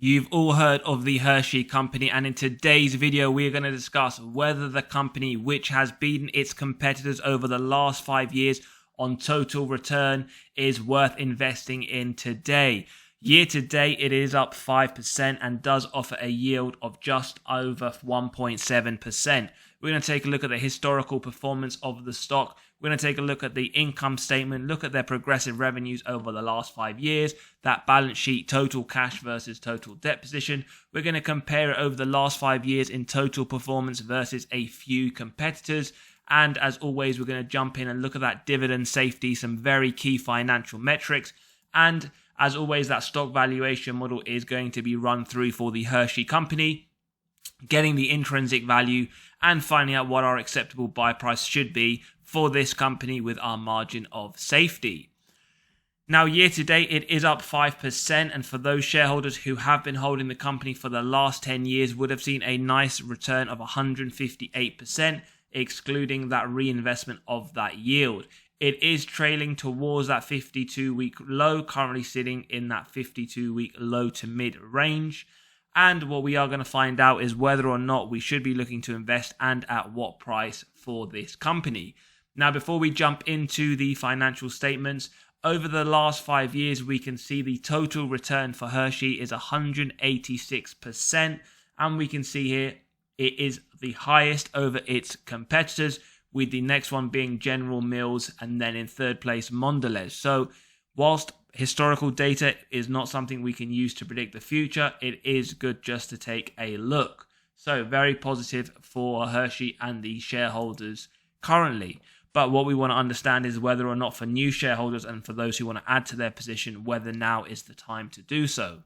You've all heard of the Hershey company, and in today's video we are going to discuss whether the company, which has beaten its competitors over the last 5 years on total return, is worth investing in today. Year to date it is up 5% and does offer a yield of just over 1.7%. We're going to take a look at the historical performance of the stock. We're going to take a look at the income statement, look at their progressive revenues over the last 5 years, that balance sheet, total cash versus total debt position. We're going to compare it over the last 5 years in total performance versus a few competitors. And as always, we're going to jump in and look at that dividend safety, some very key financial metrics. And as always, that stock valuation model is going to be run through for the Hershey company, getting the intrinsic value and finding out what our acceptable buy price should be for this company with our margin of safety. Now, year to date, it is up 5%. And for those shareholders who have been holding the company for the last 10 years would have seen a nice return of 158%, excluding that reinvestment of that yield. It is trailing towards that 52-week low, currently sitting in that 52-week low to mid range. And what we are going to find out is whether or not we should be looking to invest and at what price for this company. Now, before we jump into the financial statements, over the last 5 years, we can see the total return for Hershey is 186%. And we can see here it is the highest over its competitors, with the next one being General Mills and then in third place Mondelez. So whilst historical data is not something we can use to predict the future, it is good just to take a look. So very positive for Hershey and the shareholders currently. But what we want to understand is whether or not for new shareholders and for those who want to add to their position, whether now is the time to do so.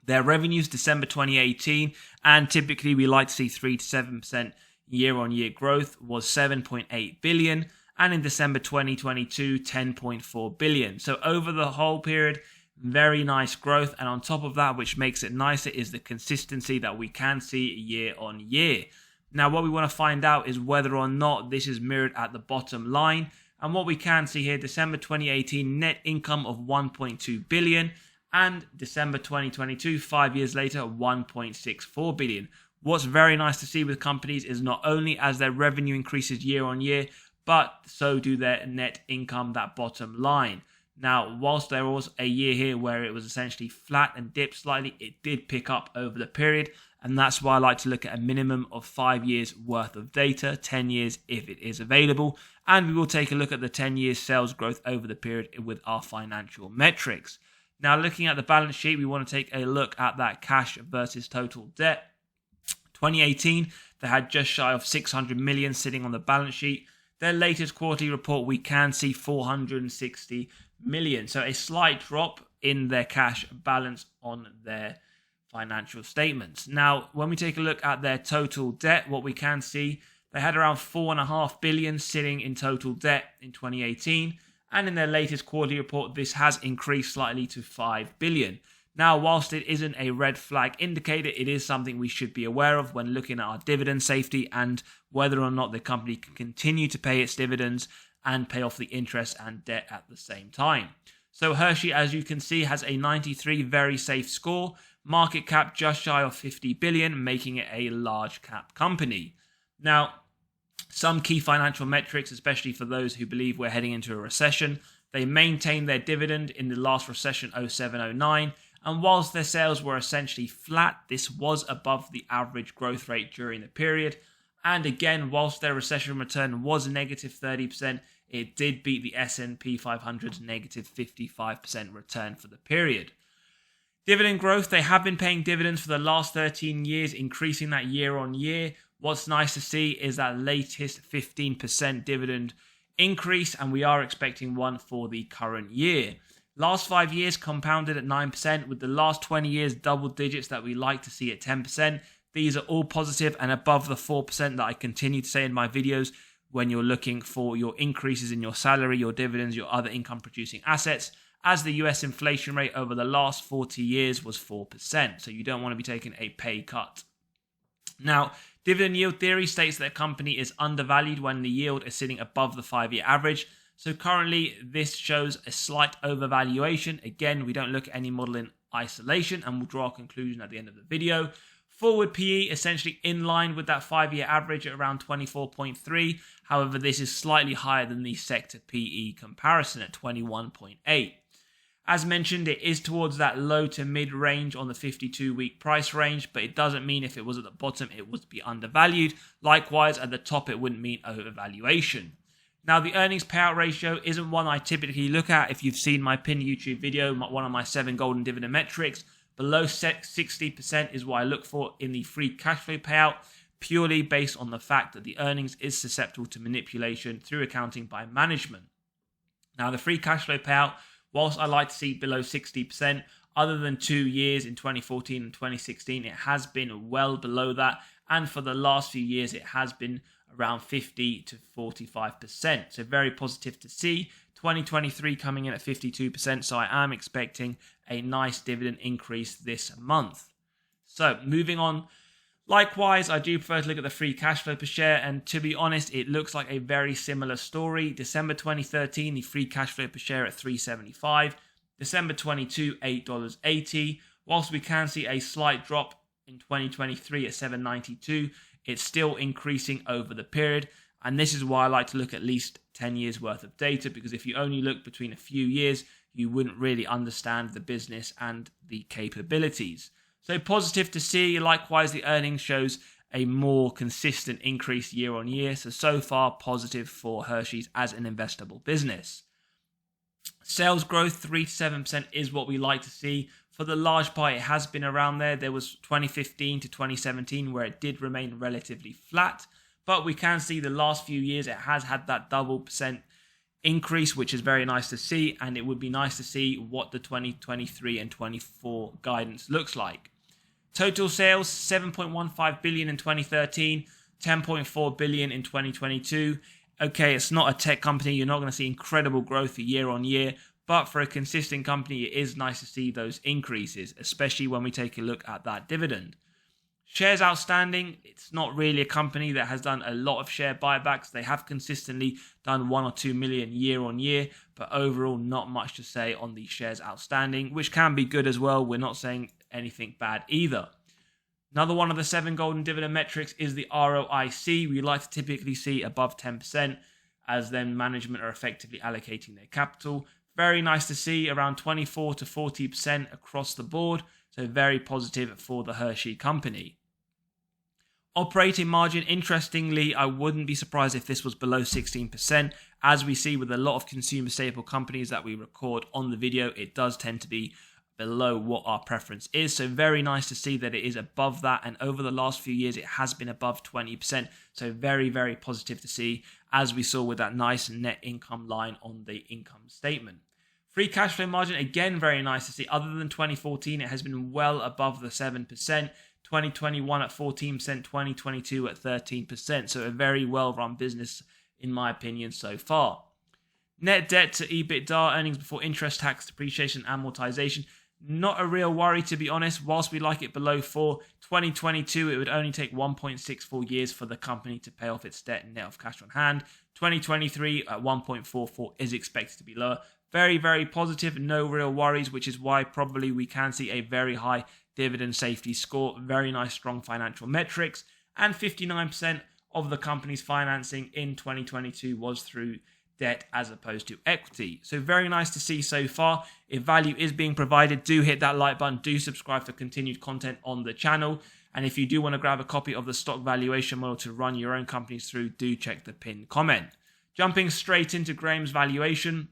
Their revenues December 2018, and typically we like to see 3 to 7% year-on-year growth, was 7.8 billion. And in December 2022, 10.4 billion. So over the whole period, very nice growth. And on top of that, which makes it nicer, is the consistency that we can see year on year. Now, what we want to find out is whether or not this is mirrored at the bottom line. And what we can see here, December 2018, net income of 1.2 billion. And December 2022, 5 years later, 1.64 billion. What's very nice to see with companies is not only as their revenue increases year on year, but so do their net income, that bottom line. Now, whilst there was a year here where it was essentially flat and dipped slightly, it did pick up over the period. And that's why I like to look at a minimum of 5 years worth of data, 10 years if it is available. And we will take a look at the 10 years sales growth over the period with our financial metrics. Now, looking at the balance sheet, we want to take a look at that cash versus total debt. 2018, they had just shy of 600 million sitting on the balance sheet. Their latest quarterly report, we can see 460 million. So a slight drop in their cash balance on their financial statements. Now, when we take a look at their total debt, what we can see, they had around 4.5 billion sitting in total debt in 2018. And in their latest quarterly report, this has increased slightly to 5 billion. Now, whilst it isn't a red flag indicator, it is something we should be aware of when looking at our dividend safety and whether or not the company can continue to pay its dividends and pay off the interest and debt at the same time. So Hershey, as you can see, has a 93 very safe score, market cap just shy of 50 billion, making it a large cap company. Now, some key financial metrics, especially for those who believe we're heading into a recession, they maintained their dividend in the last recession 07-09. And whilst their sales were essentially flat, this was above the average growth rate during the period. And again, whilst their recession return was negative 30%, it did beat the S&P 500's negative 55% return for the period. Dividend growth, they have been paying dividends for the last 13 years, increasing that year on year. What's nice to see is that latest 15% dividend increase, and we are expecting one for the current year. Last 5 years compounded at 9%, with the last 20 years double digits that we like to see at 10%. These are all positive and above the 4% that I continue to say in my videos when you're looking for your increases in your salary, your dividends, your other income producing assets, as the US inflation rate over the last 40 years was 4%. So you don't want to be taking a pay cut. Now, dividend yield theory states that a company is undervalued when the yield is sitting above the 5-year average. So currently, this shows a slight overvaluation. Again, we don't look at any modeling isolation, and we'll draw a conclusion at the end of the video. Forward PE essentially in line with that 5-year average at around 24.3. However, this is slightly higher than the sector PE comparison at 21.8. As mentioned, it is towards that low to mid range on the 52-week price range, but it doesn't mean if it was at the bottom it would be undervalued. Likewise, at the top it wouldn't mean overvaluation. Now, the earnings payout ratio isn't one I typically look at. If you've seen my pinned YouTube video, one of my 7 golden dividend metrics, below 60% is what I look for in the free cash flow payout, purely based on the fact that the earnings is susceptible to manipulation through accounting by management. Now, the free cash flow payout, whilst I like to see below 60%, other than 2 years in 2014 and 2016, it has been well below that. And for the last few years, it has been around 50 to 45%. So very positive to see. 2023 coming in at 52%. So I am expecting a nice dividend increase this month. So moving on. Likewise, I do prefer to look at the free cash flow per share, and to be honest, it looks like a very similar story. December 2013, the free cash flow per share at $3.75. December 22, $8.80. Whilst we can see a slight drop in 2023 at $7.92, it's still increasing over the period, and this is why I like to look at least 10 years worth of data, because if you only look between a few years, you wouldn't really understand the business and the capabilities. So positive to see. Likewise, the earnings shows a more consistent increase year on year. So far positive for Hershey's as an investable business. Sales growth 3 to 7% is what we like to see. For the large part, it has been around there. There was 2015 to 2017 where it did remain relatively flat. But we can see the last few years it has had that double % increase, which is very nice to see. And it would be nice to see what the 2023 and 24 guidance looks like. Total sales, $7.15 billion in 2013, $10.4 billion in 2022. Okay, it's not a tech company. You're not going to see incredible growth year on year. But for a consistent company, it is nice to see those increases, especially when we take a look at that dividend. Shares outstanding, it's not really a company that has done a lot of share buybacks. They have consistently done 1 or 2 million year on year, but overall not much to say on the shares outstanding, which can be good as well. We're not saying anything bad either. Another one of the 7 golden dividend metrics is the ROIC. We like to typically see above 10%, as then management are effectively allocating their capital. Very nice to see around 24 to 40% across the board. So very positive for the Hershey company. Operating margin, interestingly, I wouldn't be surprised if this was below 16%. As we see with a lot of consumer staple companies that we record on the video, it does tend to be below what our preference is. So very nice to see that it is above that. And over the last few years, it has been above 20%. So very, very positive to see, as we saw with that nice net income line on the income statement. Free cash flow margin, again, very nice to see. Other than 2014, it has been well above the 7%. 2021 at 14%, 2022 at 13%. So a very well-run business, in my opinion, so far. Net debt to EBITDA, earnings before interest, tax, depreciation, amortization. Not a real worry, to be honest. Whilst we like it below 4, 2022, it would only take 1.64 years for the company to pay off its debt net of cash on hand. 2023 at 1.44 is expected to be lower. Very, very positive, no real worries, which is why probably we can see a very high dividend safety score, very nice, strong financial metrics, and 59% of the company's financing in 2022 was through debt as opposed to equity. So very nice to see so far. If value is being provided, do hit that like button, do subscribe for continued content on the channel. And if you do want to grab a copy of the stock valuation model to run your own companies through, do check the pinned comment. Jumping straight into Graham's valuation.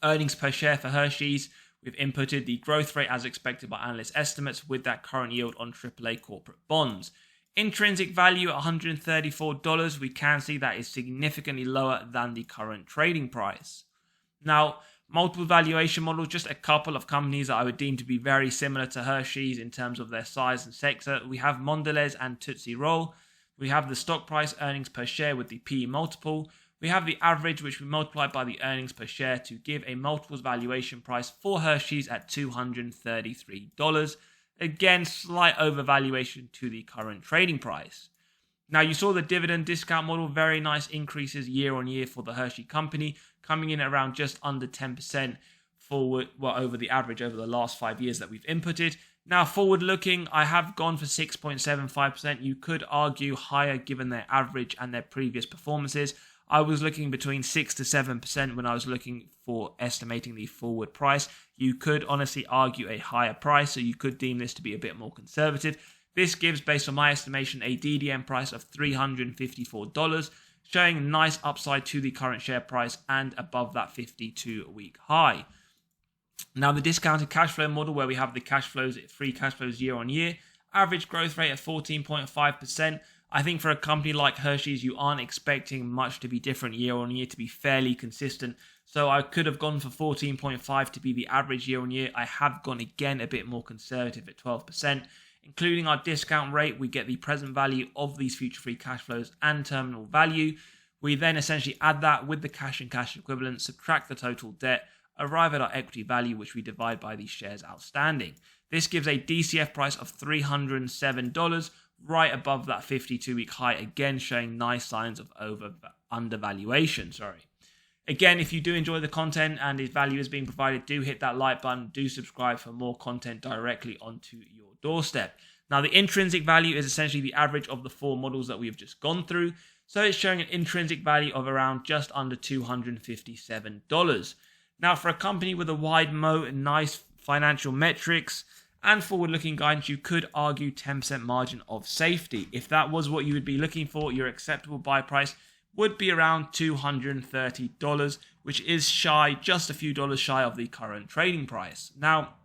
Earnings per share for Hershey's, we've inputted the growth rate as expected by analyst estimates with that current yield on AAA corporate bonds. Intrinsic value at $134, we can see that is significantly lower than the current trading price. Now, multiple valuation models, just a couple of companies that I would deem to be very similar to Hershey's in terms of their size and sector. We have Mondelez and Tootsie Roll. We have the stock price, earnings per share with the PE multiple. We have the average, which we multiply by the earnings per share to give a multiples valuation price for Hershey's at $233. Again, slight overvaluation to the current trading price. Now, you saw the dividend discount model, very nice increases year on year for the Hershey company, coming in at around just under 10% over the average over the last 5 years that we've inputted. Now, forward looking, I have gone for 6.75%. You could argue higher given their average and their previous performances. I was looking between 6 to 7% when I was looking for estimating the forward price. You could honestly argue a higher price, so you could deem this to be a bit more conservative. This gives, based on my estimation, a DDM price of $354, showing a nice upside to the current share price and above that 52-week high. Now, the discounted cash flow model, where we have the free cash flows year on year, average growth rate of 14.5%. I think for a company like Hershey's, you aren't expecting much to be different year on year, to be fairly consistent. So I could have gone for 14.5 to be the average year on year. I have gone again a bit more conservative at 12%. Including our discount rate, we get the present value of these future free cash flows and terminal value. We then essentially add that with the cash and cash equivalents, subtract the total debt, arrive at our equity value, which we divide by the shares outstanding. This gives a DCF price of $307, right above that 52-week high, again showing nice signs of undervaluation. Again, if you do enjoy the content and its value is being provided, do hit that like button, do subscribe for more content directly onto your doorstep. Now, the intrinsic value is essentially the average of the 4 models that we've just gone through. So it's showing an intrinsic value of around just under $257. Now, for a company with a wide moat and nice financial metrics and forward-looking guidance, you could argue 10% margin of safety. If that was what you would be looking for, your acceptable buy price would be around $230, which is just a few dollars shy of the current trading price. Now,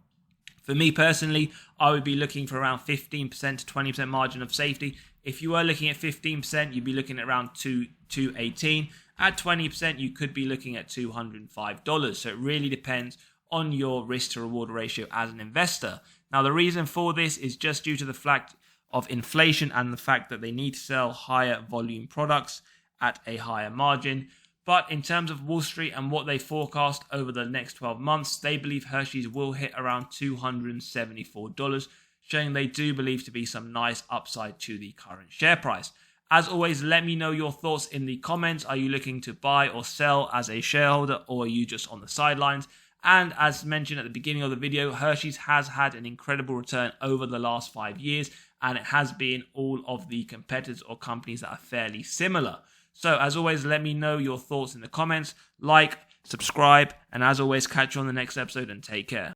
for me personally, I would be looking for around 15% to 20% margin of safety. If you were looking at 15%, you'd be looking at around $218. At 20%, you could be looking at $205. So it really depends on your risk to reward ratio as an investor. Now, the reason for this is just due to the fact of inflation and the fact that they need to sell higher volume products at a higher margin. But in terms of Wall Street and what they forecast over the next 12 months, they believe Hershey's will hit around $274, showing they do believe to be some nice upside to the current share price. As always, let me know your thoughts in the comments. Are you looking to buy or sell as a shareholder, or are you just on the sidelines? And as mentioned at the beginning of the video, Hershey's has had an incredible return over the last 5 years, and it has been all of the competitors or companies that are fairly similar. So as always, let me know your thoughts in the comments, like, subscribe, and as always, catch you on the next episode and take care.